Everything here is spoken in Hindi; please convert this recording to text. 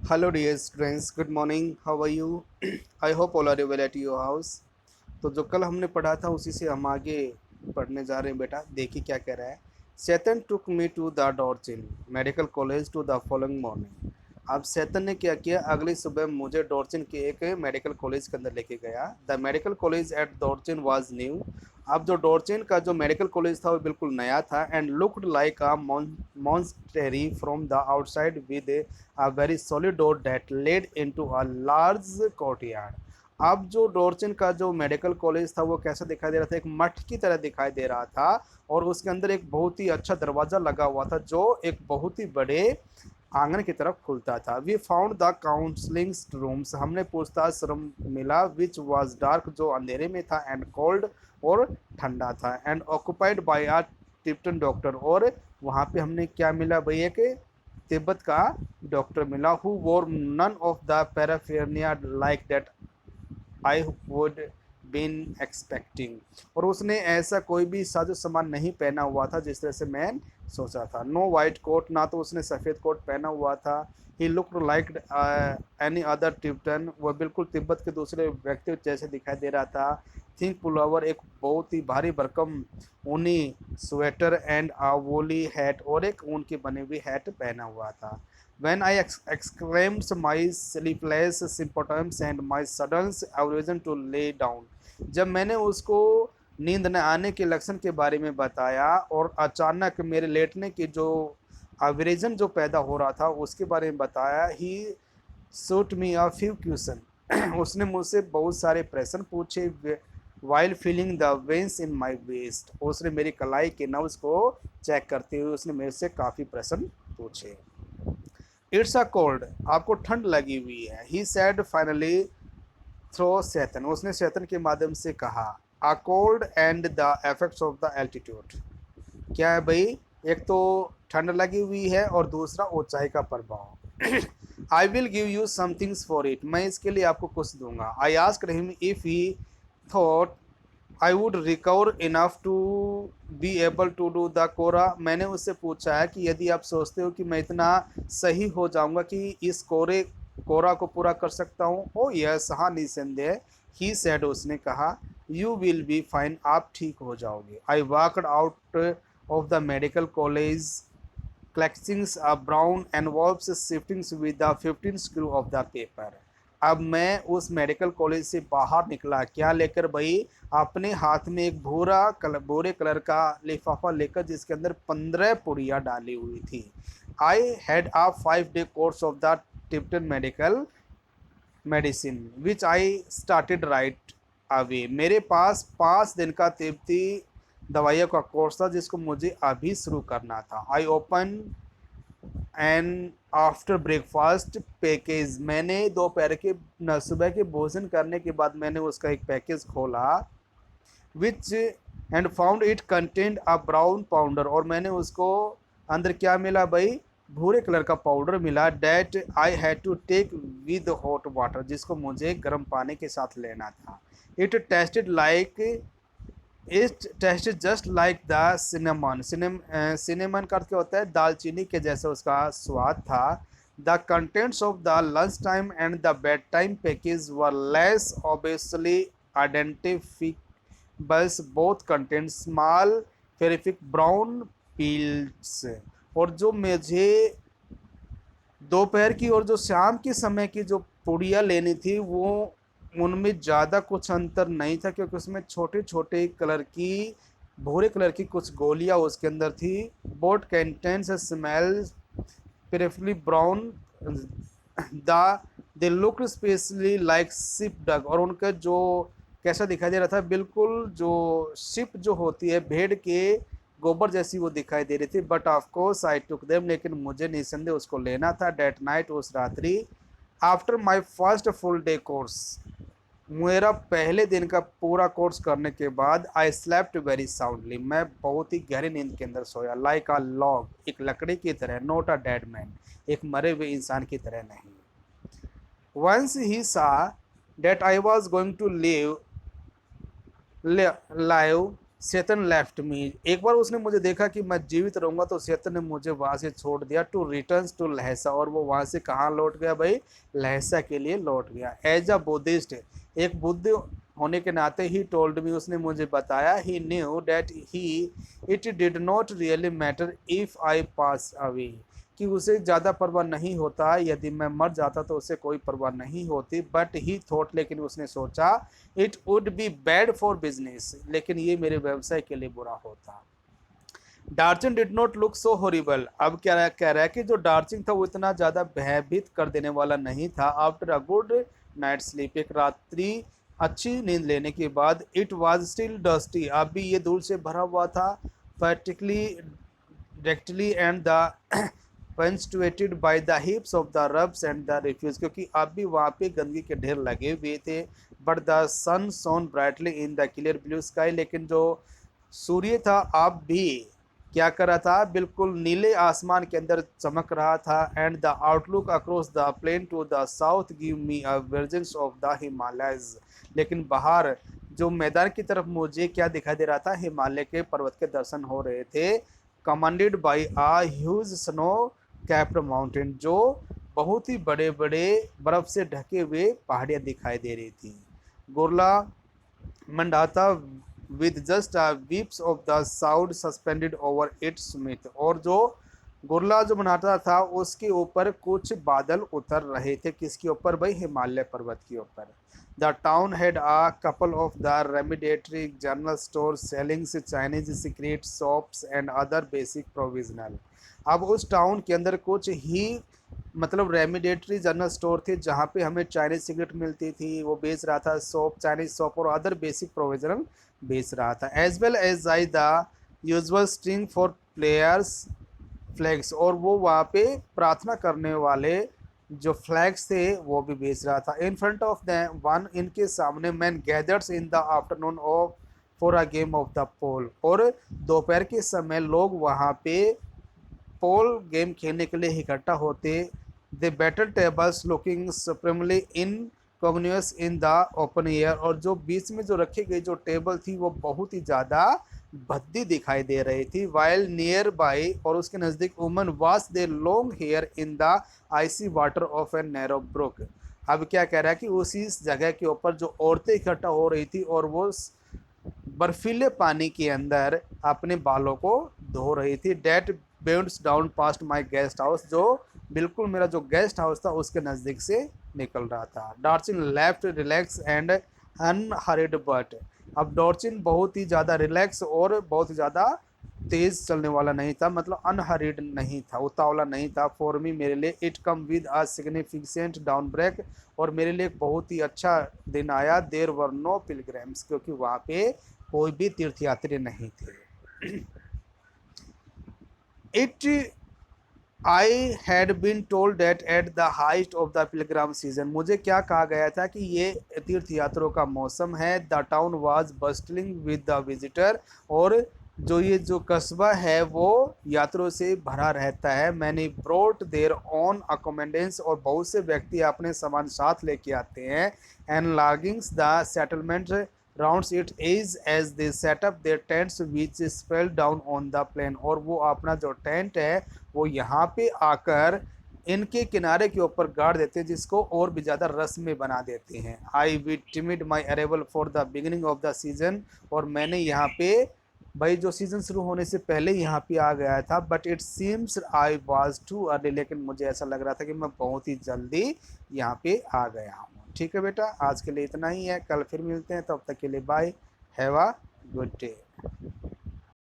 Hello dear students, good morning. How are you? I hope all are well at your house. तो जो कल हमने पढ़ा था उसी से हम आगे पढ़ने जा रहे हैं बेटा। देखिए क्या कह रहा है। Chetan took me to the Darchen medical college to the following morning. अब चेतन ने क्या किया, अगली सुबह मुझे डॉर्चिन के एक मेडिकल कॉलेज के अंदर लेके गया। The medical college at Darchen was new. अब जो डॉर्चिन का जो मेडिकल कॉलेज था वो बिल्कुल नया था and looked like a monastery from the outside with a very solid door that led into a large courtyard। अब जो डोरचिन का जो मेडिकल कॉलेज था वो कैसा दिखाई दे रहा था, एक मठ की तरह दिखाई दे रहा था और उसके अंदर एक बहुत ही अच्छा दरवाज़ा लगा हुआ था जो एक बहुत ही बड़े आंगन की तरफ खुलता था। We found the counselling rooms, हमने पूछताछ रूम मिला विच वाज डार्क, जो अंधेरे में था, एंड कोल्ड और ठंडा था, and occupied by a Tibetan doctor. और वहाँ पे हमने क्या मिला भाई, एक तिब्बत का डॉक्टर मिला who wore none of the paraphernalia like that I would been expecting. और उसने ऐसा कोई भी साजो सामान नहीं पहना हुआ था जिस तरह से मैं सोचा था। नो वाइट कोट, ना तो उसने सफ़ेद कोट पहना हुआ था। He looked like any other Tibetan, वह बिल्कुल तिब्बत के दूसरे व्यक्ति जैसे दिखाई दे रहा था। थिंक पुलावर, एक बहुत ही भारी भरकम ऊनी स्वेटर एंड आ वोली हैट, और एक ऊन की बनी हुई हैट पहना हुआ था। When I exclaimed my sleepless symptoms and my sudden aversion to lay down, जब मैंने उसको नींद न आने के लक्षण के बारे में बताया और अचानक मेरे लेटने की जो अवरेजन जो पैदा हो रहा था उसके बारे में बताया, he shot me a few question. उसने मुझसे बहुत सारे प्रश्न पूछे। While feeling the veins in my wrist, उसने मेरी कलाई के नब्ज को चेक करते हुए उसने मेरे से काफ़ी प्रश्न पूछे। इट्स अ कोल्ड, आपको ठंड लगी हुई है। ही सैड फाइनली थ्रो चेतन, उसने चेतन के माध्यम से कहा। A cold and the effects of the altitude, क्या है भाई, एक तो ठंड लगी हुई है और दूसरा ऊंचाई का प्रभाव। I will give you somethings for it, मैं इसके लिए आपको कुछ दूंगा। I asked him if he thought I would recover enough to be able to do the kora, मैंने उससे पूछा है कि यदि आप सोचते हो कि मैं इतना सही हो जाऊंगा कि इस कोरा को पूरा कर सकता हूँ। ओ यस, हाँ निसंदेह। ही सेड, उसने कहा। यू विल बी फाइन, आप ठीक हो जाओगे। I walked out of the medical college collecting a brown envelopes shifting with the 15 screw of the paper। अब मैं उस मेडिकल कॉलेज से बाहर निकला, क्या लेकर भाई, अपने हाथ में एक भूरे कलर का लिफाफा लेकर जिसके अंदर 15 पुड़िया डाली हुई थी। I had a 5 day course of the Tibetan medical medicine which I started right away, मेरे पास 5 दिन का तिब्बती दवाइयों का कोर्स था जिसको मुझे अभी शुरू करना था। I open and after breakfast package, मैंने दोपहर के सुबह के भोजन करने के बाद मैंने उसका एक पैकेज खोला। Which and found it contained a brown powder, और मैंने उसको अंदर क्या मिला भाई, भूरे कलर का पाउडर मिला। That I had to take with hot water, जिसको मुझे गर्म पानी के साथ लेना था। It tasted like it taste just like the cinnamon, cinnamon का अर्थ क्या होता है, दालचीनी के जैसा उसका स्वाद था। The contents of the lunch time and the bed time package were less obviously identifiables, both contained small terrific brown pills. और जो मुझे दोपहर की और जो शाम के समय की जो पुड़िया लेनी थी वो उनमें ज़्यादा कुछ अंतर नहीं था, क्योंकि उसमें छोटे छोटे कलर की भूरे कलर की कुछ गोलियां उसके अंदर थी। Both contents smell preferably brown the they look specially like sheep dung, और उनका जो कैसा दिखाई दे रहा था, बिल्कुल जो शिप जो होती है भेड़ के गोबर जैसी वो दिखाई दे रही थी। But of course I took them, लेकिन मुझे निसंदेह उसको लेना था। डेट नाइट, उस रात्रि, after my first full day course, मेरा पहले दिन का पूरा कोर्स करने के बाद, आई स्लेप्ट वेरी साउंडली, मैं बहुत ही गहरी नींद के अंदर सोया। लाइक अ लॉग, एक लकड़ी की तरह। नॉट अ डेड मैन, एक मरे हुए इंसान की तरह नहीं। Once he saw that I was going to live live Chetan left me, एक बार उसने मुझे देखा कि मैं जीवित रहूंगा तो सेतन ने मुझे वहां से छोड़ दिया। टू रिटर्न टू लहसा, और वो वहां से कहाँ लौट गया भाई, लहसा के लिए लौट गया। एज अ बुद्धिस्ट, एक बुद्ध होने के नाते ही टोल्ड मी, उसने मुझे बताया, he knew that he it did not really matter if I pass away, कि उसे ज़्यादा परवाह नहीं होता यदि मैं मर जाता तो उसे कोई परवाह नहीं होती। बट ही थॉट, लेकिन उसने सोचा, it would be bad for business, लेकिन ये मेरे व्यवसाय के लिए बुरा होता। Darchen did not look so horrible, अब क्या कह रहा है कि जो डार्चिन था वो इतना ज़्यादा भयभीत कर देने वाला नहीं था। After a good night sleep, एक रात्रि अच्छी नींद लेने के बाद, इट वॉज स्टिल डस्टी, अब भी ये धूल से भरा हुआ था। Particularly directly and the punctuated by the heaps of the rubs and the refuse, क्योंकि अब भी वहाँ पे गंदगी के ढेर लगे हुए थे। But the sun shone brightly in the clear blue sky, लेकिन जो सूर्य था अब भी क्या कर रहा था, बिल्कुल नीले आसमान के अंदर चमक रहा था। And the outlook across the plain to the south give me a visions of the Himalayas, लेकिन बाहर जो मैदान की तरफ मुझे क्या दिखाई दे रहा था, हिमालय के पर्वत के दर्शन हो रहे थे। Commanded by a huge snow capped mountain, जो बहुत ही बड़े बड़े बर्फ से ढके हुए पहाड़ियाँ दिखाई दे रही थी। Gurla Mandhata with just a wisps of the sound suspended over its summit, और जो गुरला जो बनाता था उसके ऊपर कुछ बादल उतर रहे थे, किसके ऊपर भाई, हिमालय पर्वत के ऊपर। The town had a couple of the rudimentary general store selling Chinese secret shops and other basic provisional, अब उस टाउन के अंदर कुछ ही मतलब रेमिडेटरी जनरल स्टोर थे जहाँ पे हमें चाइनीज सिगरेट मिलती थी, वो बेच रहा था शॉप, चाइनीज शॉप और अदर बेसिक प्रोविजनल बेच रहा था। As well as I the usual string for players flags, और वो वहाँ पे प्रार्थना करने वाले जो फ्लैग्स थे वो भी बेच रहा था। In front of the one, इनके सामने man gathers in the afternoon off for a game of the pool, और दोपहर के समय लोग वहाँ पे पोल गेम खेलने के लिए इकट्ठा होते। The battle tables looking supremely incongruous in the open air, और जो बीच में जो रखी गई जो टेबल थी वो बहुत ही ज़्यादा भद्दी दिखाई दे रही थी। वाइल नियर बाई, और उसके नज़दीक woman wash their long hair in the icy water of a narrow brook, अब क्या कह रहा है कि उसी जगह के ऊपर जो औरतें इकट्ठा हो रही थी और वो बर्फीले पानी के अंदर अपने बालों को धो रही थी। That bounds down past my guest house, जो बिल्कुल मेरा जो गेस्ट हाउस था उसके नज़दीक से निकल रहा था। डॉर्चिन left relax and unhurried but, अब डॉर्चिन बहुत ही ज़्यादा रिलैक्स और बहुत ही ज़्यादा तेज चलने वाला नहीं था, मतलब अनहरिड नहीं था, उतावला नहीं था। फॉर मी, मेरे लिए, it come with a significant down break, और मेरे लिए एक बहुत ही अच्छा दिन आया। देर वर नो पिलग्रिम्स, क्योंकि वहाँ पे कोई भी तीर्थयात्री नहीं थे। It I had been told that at the height of the pilgrim season, मुझे क्या कहा गया था कि ये तीर्थ यात्रियों का मौसम है। The town was bustling with the visitor, और जो ये जो कस्बा है वो यात्रियों से भरा रहता है। मैंने ब्रोट देयर ओन अकोमेंडेंस, और बहुत से व्यक्ति अपने सामान साथ लेके आते हैं। And loggings the settlement rounds it as as they set up their tents which spill down on the plain, और वो अपना जो टेंट है वो यहाँ पे आकर इनके किनारे के ऊपर गाड़ देते हैं, जिसको और भी ज़्यादा रस्म बना देते हैं। I we timed my arrival for the beginning of the season, और मैंने यहाँ पे भाई जो सीज़न शुरू होने से पहले यहाँ पे आ गया था। But it seems I was too early, लेकिन मुझे ऐसा लग रहा था कि मैं बहुत ही जल्दी यहाँ पे आ गया हूँ। ठीक है बेटा, आज के लिए इतना ही है, कल फिर मिलते हैं, तब तक के लिए bye, have a good day.